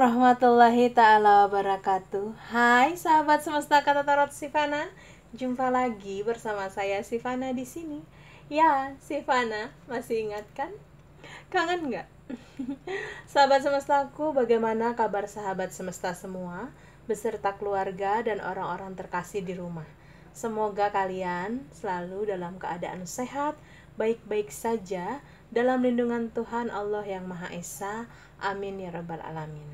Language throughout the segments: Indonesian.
warahmatullahi ta'ala wabarakatuh. Hai sahabat semesta kata tarot Sivana, jumpa lagi bersama saya Sivana di sini. Ya, Sivana masih ingat kan? Kangen nggak? Sahabat semestaku, bagaimana kabar sahabat semesta semua beserta keluarga dan orang-orang terkasih di rumah? Semoga kalian selalu dalam keadaan sehat, baik-baik saja, dalam lindungan Tuhan Allah yang Maha Esa. Amin ya rabbal alamin.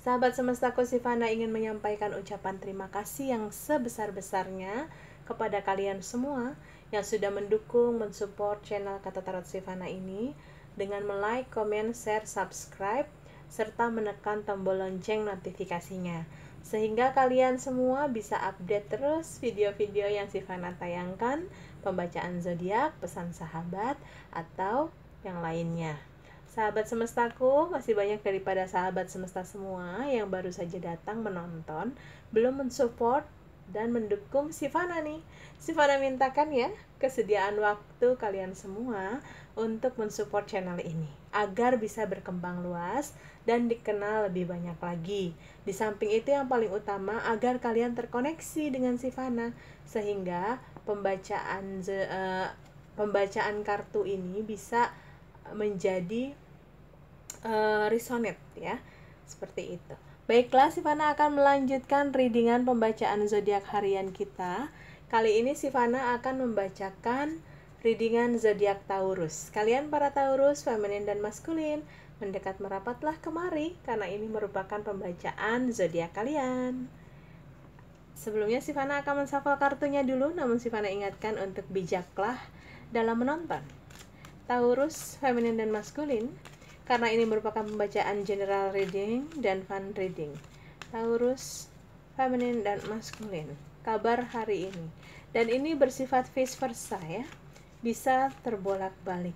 Sahabat semestaku, Sivana ingin menyampaikan ucapan terima kasih yang sebesar-besarnya kepada kalian semua yang sudah mendukung, mensupport channel Kata Tarot Sivana ini dengan like, komen, share, subscribe, serta menekan tombol lonceng notifikasinya, sehingga kalian semua bisa update terus video-video yang Sivana tayangkan, pembacaan zodiak, pesan sahabat, atau yang lainnya. Sahabat semestaku, masih banyak daripada sahabat semesta semua yang baru saja datang menonton, belum mensupport dan mendukung Sivana nih. Sivana mintakan ya kesediaan waktu kalian semua untuk mensupport channel ini agar bisa berkembang luas dan dikenal lebih banyak lagi. Di samping itu yang paling utama agar kalian terkoneksi dengan Sivana sehingga pembacaan kartu ini bisa menjadi resonate ya, seperti itu. Baiklah, Sivana akan melanjutkan readingan pembacaan zodiak harian kita. Kali ini Sivana akan membacakan readingan zodiak Taurus. Kalian para Taurus, feminin dan maskulin, mendekat merapatlah kemari karena ini merupakan pembacaan zodiak kalian. Sebelumnya Sivana akan menshuffle kartunya dulu, namun Sivana ingatkan untuk bijaklah dalam menonton. Taurus, feminin dan maskulin, karena ini merupakan pembacaan general reading dan fun reading. Taurus, feminin dan maskulin, kabar hari ini. Dan ini bersifat vice versa ya, bisa terbolak-balik.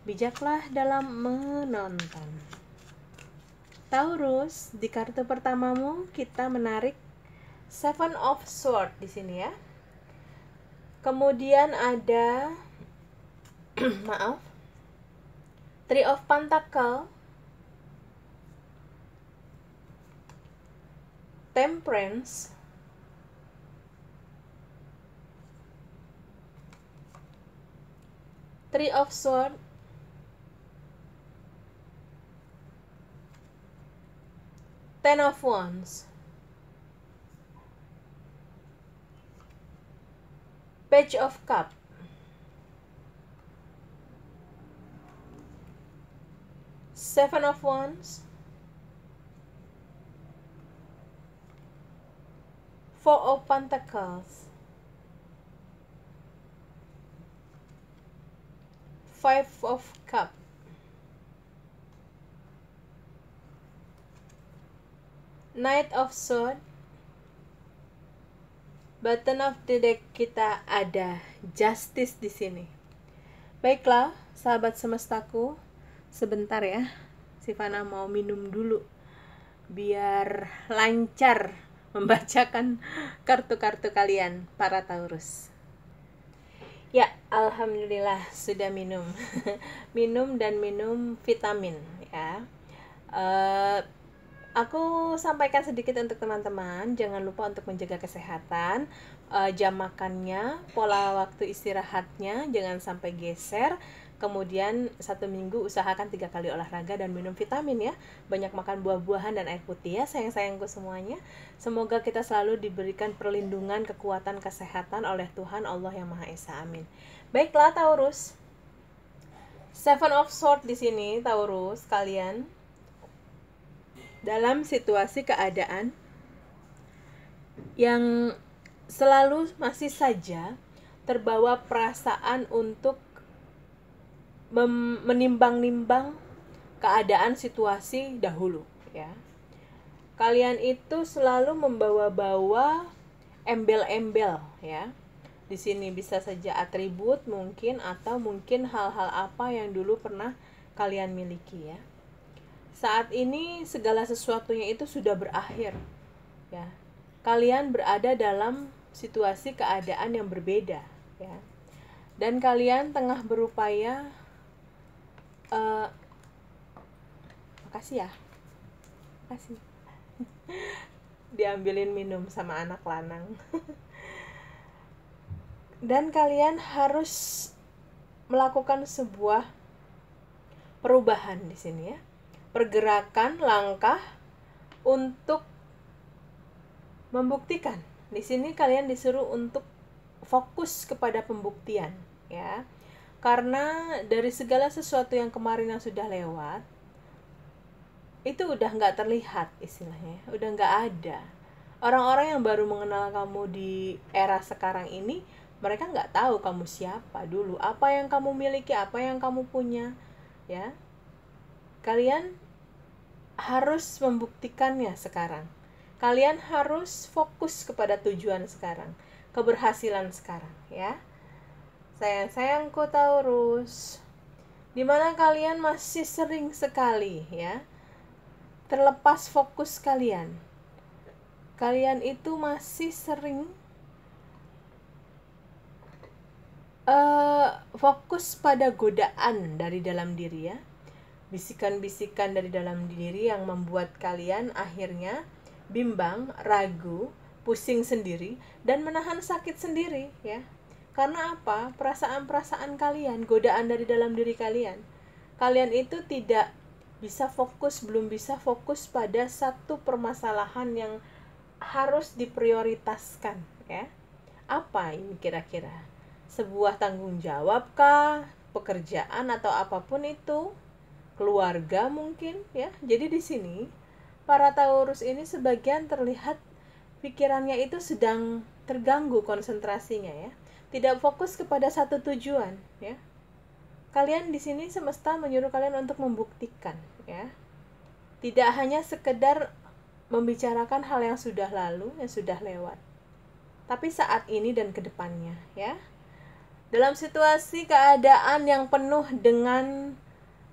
Bijaklah dalam menonton. Taurus, di kartu pertamamu kita menarik Seven of Swords di sini ya. Kemudian ada maaf, Three of Pentacle, Temperance, Three of Swords, Ten of Wands, Page of Cups, Seven of Wands, Four of Pentacles, Five of Cups, Knight of Swords. Button of the deck kita ada Justice di sini. Baiklah, sahabat semestaku, sebentar ya. Sivana mau minum dulu biar lancar membacakan kartu-kartu kalian para Taurus. Ya, alhamdulillah sudah minum. Minum dan minum vitamin ya. Aku sampaikan sedikit untuk teman-teman, jangan lupa untuk menjaga kesehatan, jam makannya, pola waktu istirahatnya jangan sampai geser. Kemudian 1 minggu usahakan 3 kali olahraga dan minum vitamin ya. Banyak makan buah-buahan dan air putih ya, sayang-sayangku semuanya. Semoga kita selalu diberikan perlindungan, kekuatan, kesehatan oleh Tuhan Allah yang Maha Esa. Amin. Baiklah Taurus. Seven of Swords di sini Taurus, kalian dalam situasi keadaan yang selalu masih saja terbawa perasaan untuk menimbang-nimbang keadaan situasi dahulu ya. Kalian itu selalu membawa-bawa embel-embel ya. Di sini bisa saja atribut mungkin, atau mungkin hal-hal apa yang dulu pernah kalian miliki ya. Saat ini segala sesuatunya itu sudah berakhir ya. Kalian berada dalam situasi keadaan yang berbeda ya. Dan kalian tengah berupaya makasih ya. Kasih. Diambilin minum sama anak lanang. Dan kalian harus melakukan sebuah perubahan di sini ya. Pergerakan langkah untuk membuktikan. Di sini kalian disuruh untuk fokus kepada pembuktian ya. Karena dari segala sesuatu yang kemarin yang sudah lewat itu udah nggak terlihat istilahnya, udah nggak ada. Orang-orang yang baru mengenal kamu di era sekarang ini, mereka nggak tahu kamu siapa dulu, apa yang kamu miliki, apa yang kamu punya, ya. Kalian harus membuktikannya sekarang. Kalian harus fokus kepada tujuan sekarang, keberhasilan sekarang, ya. Sayang-sayangku Taurus, dimana kalian masih sering sekali, ya, terlepas fokus kalian itu masih sering fokus pada godaan dari dalam diri ya, bisikan-bisikan dari dalam diri yang membuat kalian akhirnya bimbang, ragu, pusing sendiri, dan menahan sakit sendiri ya. Karena apa? Perasaan-perasaan kalian, godaan dari dalam diri kalian itu tidak bisa fokus, belum bisa fokus pada satu permasalahan yang harus diprioritaskan ya. Apa ini kira-kira? Sebuah tanggung jawab kah? Pekerjaan atau apapun itu? Keluarga mungkin ya. Jadi di sini para Taurus ini sebagian terlihat pikirannya itu sedang terganggu konsentrasinya ya. Tidak fokus kepada satu tujuan ya. Kalian di sini semesta menyuruh kalian untuk membuktikan ya. Tidak hanya sekedar membicarakan hal yang sudah lalu, yang sudah lewat, tapi saat ini dan kedepannya ya. Dalam situasi keadaan yang penuh dengan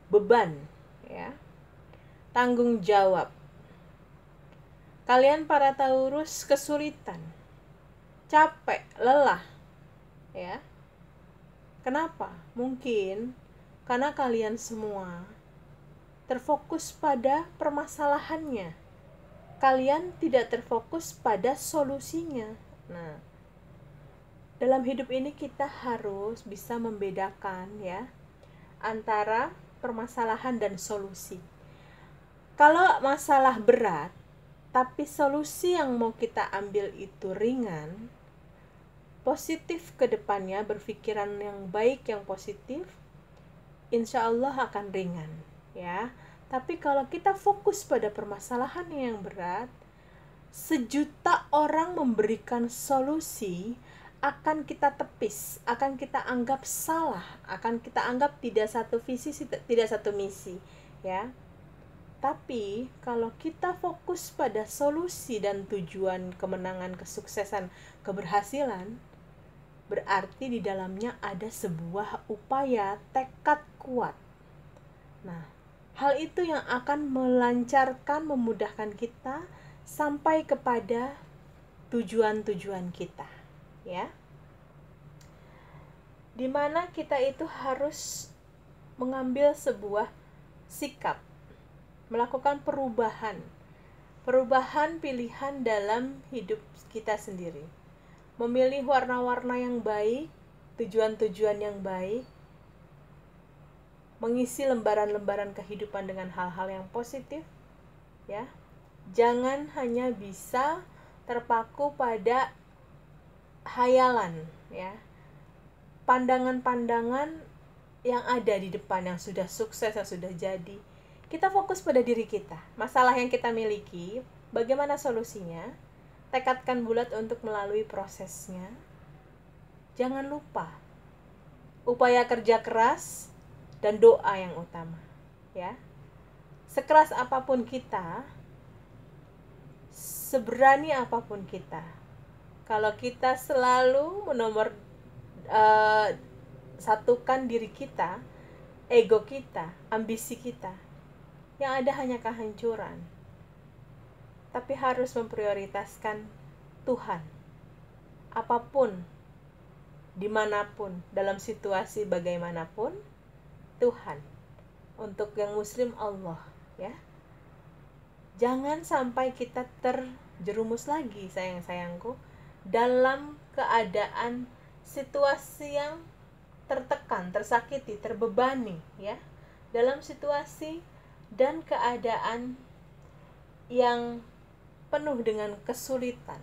beban ya, tanggung jawab, kalian para Taurus kesulitan, capek, lelah ya. Kenapa? Mungkin karena kalian semua terfokus pada permasalahannya. Kalian tidak terfokus pada solusinya. Nah, dalam hidup ini kita harus bisa membedakan ya antara permasalahan dan solusi. Kalau masalah berat, tapi solusi yang mau kita ambil itu ringan, positif ke depannya, berpikiran yang baik, yang positif, insya Allah akan ringan ya. Tapi kalau kita fokus pada permasalahan yang berat, 1.000.000 orang memberikan solusi akan kita tepis, akan kita anggap salah, akan kita anggap tidak satu visi, tidak satu misi ya. Tapi kalau kita fokus pada solusi dan tujuan kemenangan, kesuksesan, keberhasilan, berarti di dalamnya ada sebuah upaya, tekad kuat. Nah, hal itu yang akan melancarkan, memudahkan kita sampai kepada tujuan-tujuan kita, ya. Dimana kita itu harus mengambil sebuah sikap, melakukan perubahan pilihan dalam hidup kita sendiri. Memilih warna-warna yang baik, tujuan-tujuan yang baik, mengisi lembaran-lembaran kehidupan dengan hal-hal yang positif ya. Jangan hanya bisa terpaku pada hayalan ya, pandangan-pandangan yang ada di depan, yang sudah sukses, yang sudah jadi. Kita fokus pada diri kita, masalah yang kita miliki, bagaimana solusinya, tekadkan bulat untuk melalui prosesnya. Jangan lupa upaya kerja keras dan doa yang utama ya. Sekeras apapun kita, seberani apapun kita, kalau kita selalu satukan diri kita, ego kita, ambisi kita, yang ada hanya kehancuran. Tapi harus memprioritaskan Tuhan. Apapun, dimanapun, dalam situasi bagaimanapun, Tuhan. Untuk yang muslim Allah ya. Jangan sampai kita terjerumus lagi, sayang-sayangku, dalam keadaan situasi yang tertekan, tersakiti, terbebani, ya. Dalam situasi dan keadaan yang penuh dengan kesulitan,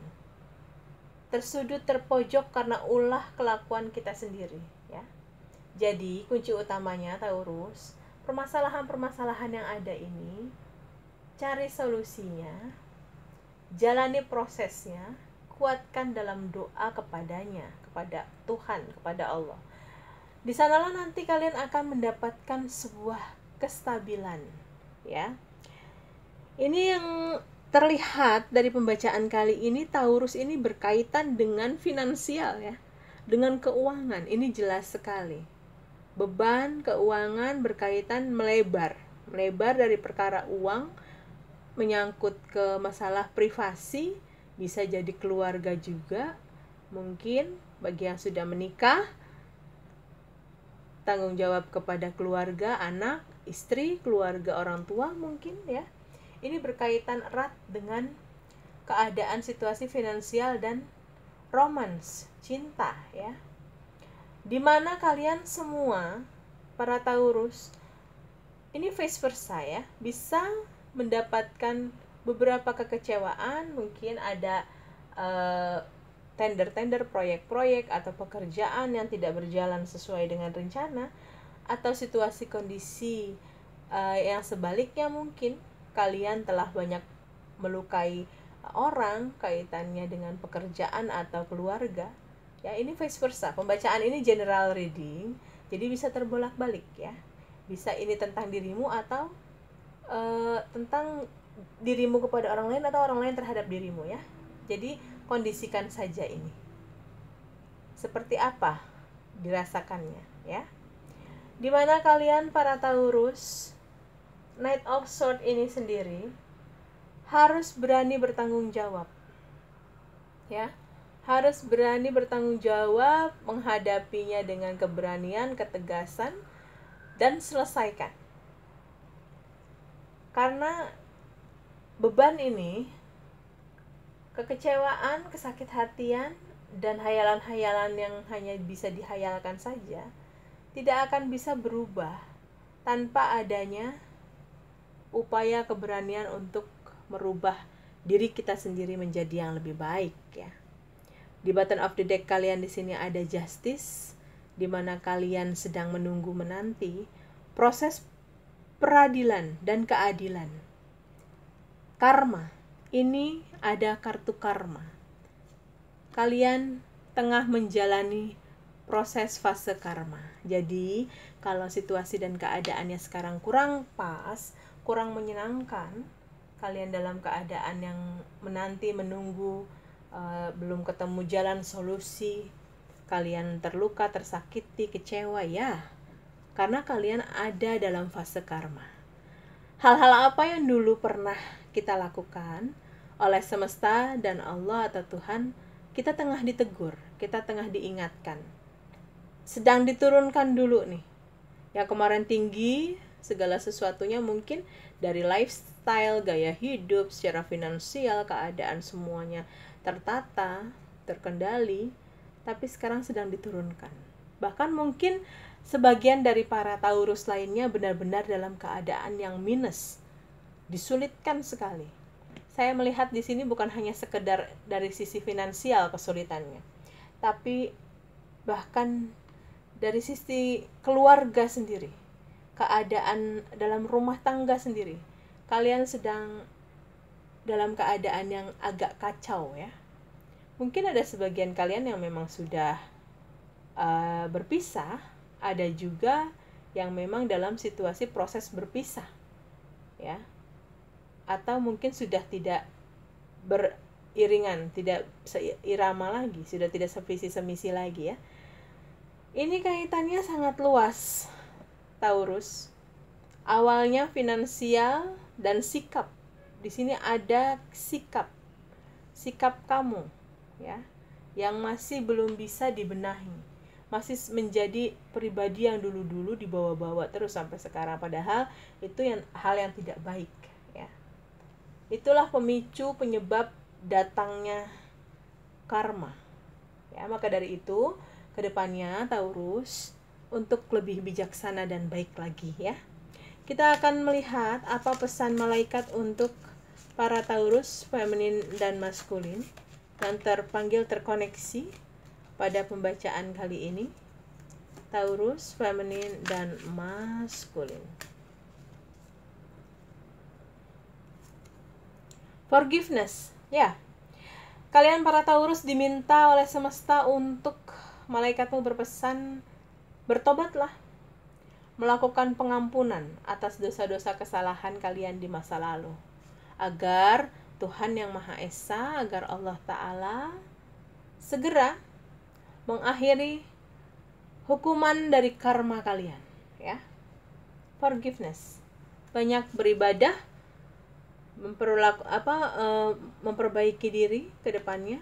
tersudut, terpojok karena ulah kelakuan kita sendiri, ya. Jadi kunci utamanya, Taurus, permasalahan-permasalahan yang ada ini, cari solusinya, jalani prosesnya, kuatkan dalam doa kepadanya, kepada Tuhan, kepada Allah. Di sanalah nanti kalian akan mendapatkan sebuah kestabilan, ya. Ini yang terlihat dari pembacaan kali ini, Taurus ini berkaitan dengan finansial, ya, dengan keuangan. Ini jelas sekali. Beban keuangan berkaitan melebar dari perkara uang, menyangkut ke masalah privasi, bisa jadi keluarga juga, mungkin bagi yang sudah menikah, tanggung jawab kepada keluarga, anak, istri, keluarga orang tua mungkin, ya. Ini berkaitan erat dengan keadaan situasi finansial dan romans, cinta, ya. Dimana kalian semua, para Taurus, ini vice versa, ya, bisa mendapatkan beberapa kekecewaan, mungkin ada tender-tender, proyek-proyek atau pekerjaan yang tidak berjalan sesuai dengan rencana, atau situasi kondisi yang sebaliknya, mungkin kalian telah banyak melukai orang kaitannya dengan pekerjaan atau keluarga. Ya, ini vice versa. Pembacaan ini general reading, jadi bisa terbolak-balik, ya. Bisa ini tentang dirimu atau tentang dirimu kepada orang lain atau orang lain terhadap dirimu, ya. Jadi kondisikan saja ini. Seperti apa dirasakannya, ya. Dimana kalian para Taurus, Knight of Swords ini sendiri harus berani bertanggung jawab, ya. Harus berani bertanggung jawab, menghadapinya dengan keberanian, ketegasan, dan selesaikan. Karena beban ini, kekecewaan, kesakit hatian, dan hayalan-hayalan yang hanya bisa dihayalkan saja, tidak akan bisa berubah tanpa adanya upaya keberanian untuk merubah diri kita sendiri menjadi yang lebih baik, ya. Di bottom of the deck kalian di sini ada Justice, di mana kalian sedang menunggu menanti proses peradilan dan keadilan. Karma, ini ada kartu karma. Kalian tengah menjalani proses fase karma. Jadi, kalau situasi dan keadaannya sekarang kurang pas, kurang menyenangkan, kalian dalam keadaan yang menanti, menunggu, belum ketemu jalan solusi, kalian terluka, tersakiti, kecewa, ya, karena kalian ada dalam fase karma. Hal-hal apa yang dulu pernah kita lakukan oleh semesta dan Allah atau Tuhan, kita tengah ditegur, kita tengah diingatkan, sedang diturunkan dulu nih. Yang kemarin tinggi, segala sesuatunya mungkin dari lifestyle, gaya hidup, secara finansial, keadaan semuanya tertata, terkendali, tapi sekarang sedang diturunkan. Bahkan mungkin sebagian dari para Taurus lainnya benar-benar dalam keadaan yang minus, disulitkan sekali. Saya melihat di sini bukan hanya sekedar dari sisi finansial kesulitannya, tapi bahkan dari sisi keluarga sendiri, keadaan dalam rumah tangga sendiri. Kalian sedang dalam keadaan yang agak kacau, ya. Mungkin ada sebagian kalian yang memang sudah berpisah, ada juga yang memang dalam situasi proses berpisah, ya. Atau mungkin sudah tidak beriringan, tidak seirama lagi, sudah tidak sevisi semisi lagi, ya. Ini kaitannya sangat luas, Taurus. Awalnya finansial dan sikap. Di sini ada sikap kamu, ya, yang masih belum bisa dibenahi, masih menjadi pribadi yang dulu-dulu dibawa-bawa terus sampai sekarang, padahal itu hal yang tidak baik, ya. Itulah pemicu penyebab datangnya karma. Ya, maka dari itu, kedepannya Taurus untuk lebih bijaksana dan baik lagi ya. Kita akan melihat apa pesan malaikat untuk para Taurus feminin dan maskulin dan terkoneksi pada pembacaan kali ini. Taurus feminin dan maskulin. Forgiveness, ya. Kalian para Taurus diminta oleh semesta untuk malaikatmu berpesan, bertobatlah, melakukan pengampunan atas dosa-dosa kesalahan kalian di masa lalu, agar Tuhan yang Maha Esa, agar Allah Ta'ala segera mengakhiri hukuman dari karma kalian, ya. Forgiveness, banyak beribadah, memperbaiki diri ke depannya.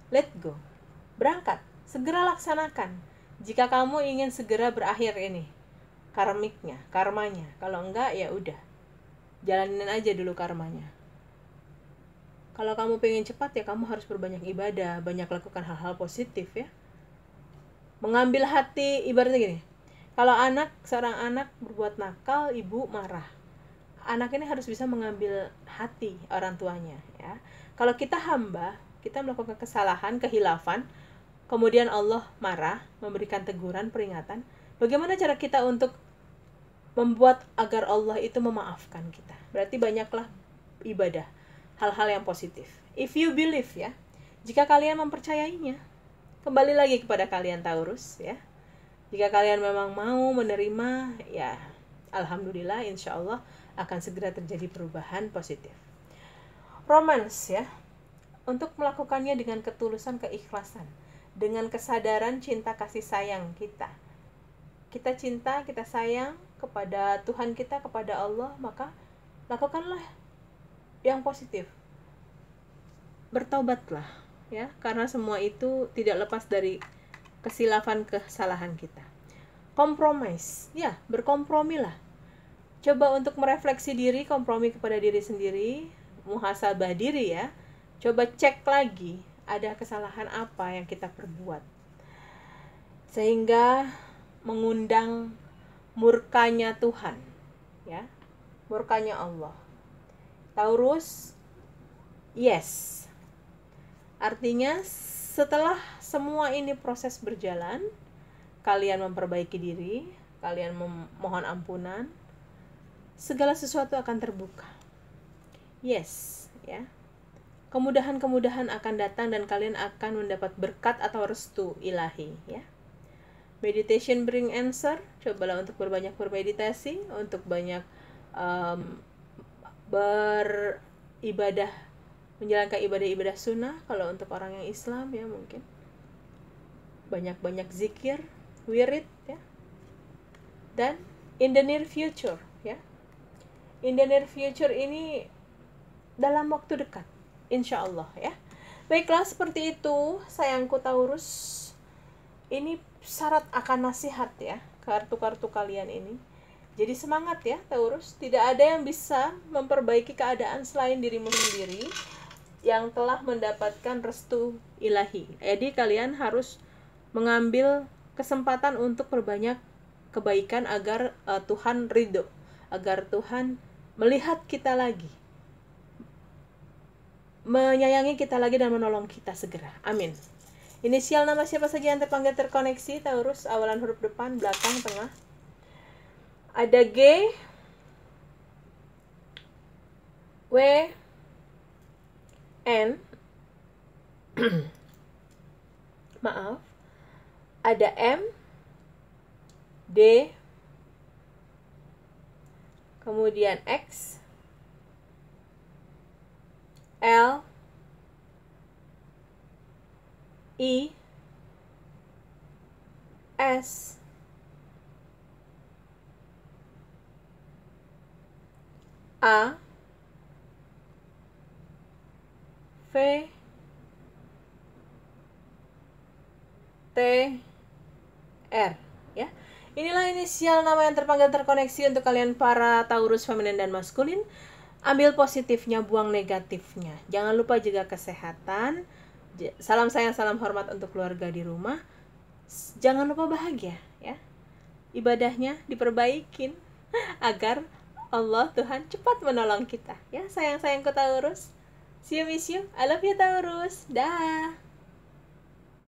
Let go, berangkat, segera laksanakan. Jika kamu ingin segera berakhir ini karmanya. Kalau enggak, ya udah, jalanin aja dulu karmanya. Kalau kamu pengen cepat, ya kamu harus berbanyak ibadah, banyak lakukan hal-hal positif ya. Mengambil hati, ibaratnya gini, kalau seorang anak berbuat nakal, ibu marah. Anak ini harus bisa mengambil hati orang tuanya ya. Kalau kita hamba, kita melakukan kesalahan, kehilafan, kemudian Allah marah, memberikan teguran, peringatan. Bagaimana cara kita untuk membuat agar Allah itu memaafkan kita? Berarti banyaklah ibadah, hal-hal yang positif. If you believe ya, jika kalian mempercayainya, kembali lagi kepada kalian Taurus ya. Jika kalian memang mau menerima, ya alhamdulillah, insya Allah akan segera terjadi perubahan positif. Romance ya, untuk melakukannya dengan ketulusan, keikhlasan, dengan kesadaran cinta kasih sayang kita. Kita cinta, kita sayang kepada Tuhan kita, kepada Allah, maka lakukanlah yang positif. Bertobatlah ya, karena semua itu tidak lepas dari kesilapan kesalahan kita. Compromise, ya, berkompromilah. Coba untuk merefleksi diri, kompromi kepada diri sendiri, muhasabah diri ya. Coba cek lagi, ada kesalahan apa yang kita perbuat, sehingga mengundang murkanya Tuhan ya, murkanya Allah. Taurus, yes. Artinya setelah semua ini proses berjalan, kalian memperbaiki diri, kalian memohon ampunan, segala sesuatu akan terbuka. Yes, ya. Kemudahan-kemudahan akan datang dan kalian akan mendapat berkat atau restu ilahi, ya. Meditation bring answer. Cobalah untuk berbanyak bermeditasi, untuk banyak beribadah, menjalankan ibadah-ibadah sunnah. Kalau untuk orang yang Islam ya mungkin banyak-banyak zikir, wirid, ya. Dan in the near future, ya. In the near future ini dalam waktu dekat, insya Allah ya. Baiklah, seperti itu sayangku Taurus. Ini syarat akan nasihat ya, kartu-kartu kalian ini. Jadi semangat ya Taurus, tidak ada yang bisa memperbaiki keadaan selain dirimu sendiri yang telah mendapatkan restu ilahi. Jadi kalian harus mengambil kesempatan untuk berbanyak kebaikan agar Tuhan ridho, agar Tuhan melihat kita lagi, menyayangi kita lagi dan menolong kita segera. Amin. Inisial nama siapa saja yang terpanggil terkoneksi Taurus, awalan huruf depan, belakang, tengah. Ada G, W, N, maaf, ada M, D, kemudian X, L, I, S, A, V, T, R ya. Inilah inisial nama yang terpanggil terkoneksi untuk kalian para Taurus feminin dan maskulin. Ambil positifnya, buang negatifnya. Jangan lupa jaga kesehatan. Salam sayang, salam hormat untuk keluarga di rumah. Jangan lupa bahagia ya. Ibadahnya diperbaikin agar Allah Tuhan cepat menolong kita ya. Sayang-sayangku Taurus. See you, miss you. I love you Taurus. Dah.